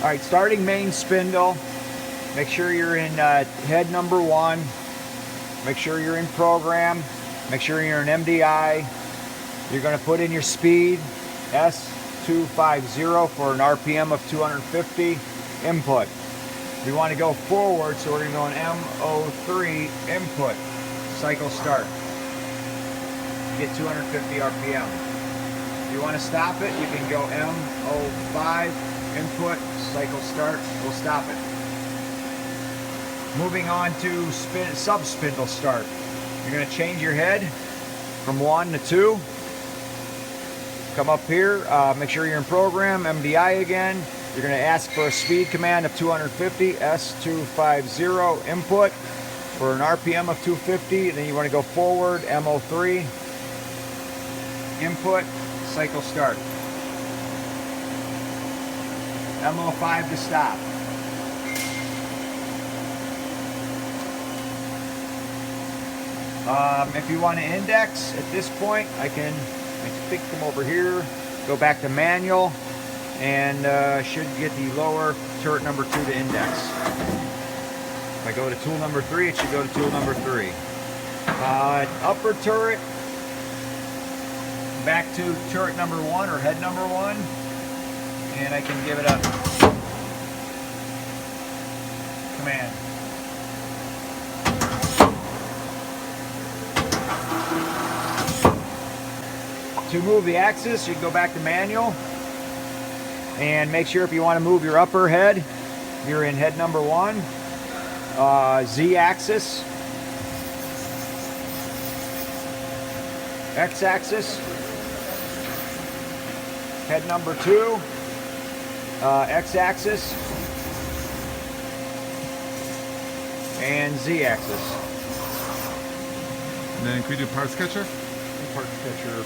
All right, starting main spindle. Make sure you're in head number 1. Make sure you're in program. Make sure you're in MDI. You're going to put in your speed, S250 for an RPM of 250. Input. We want to go forward, so we're going to go in MO3 input. Cycle start. Get 250 RPM. If you want to stop it, you can go MO5 input, cycle start. We'll stop it. Moving on to sub spindle start. You're going to change your head from 1 to 2. Come up here, make sure you're in program, MDI again. You're going to ask for a speed command of 250, S250 input for an RPM of 250. Then you want to go forward, MO3 input, cycle start. MO5 to stop. If you want to index at this point, I think come over here, go back to manual, and should get the lower turret number 2 to index. If I go to tool number 3, it should go to tool number 3. Upper turret, back to turret number 1 or head number 1, and I can give it a command. To move the axis, you can go back to manual and make sure if you want to move your upper head, you're in head number 1, Z axis, X axis, head number 2, X axis, and Z axis. And then could we do part sketcher? Part sketcher.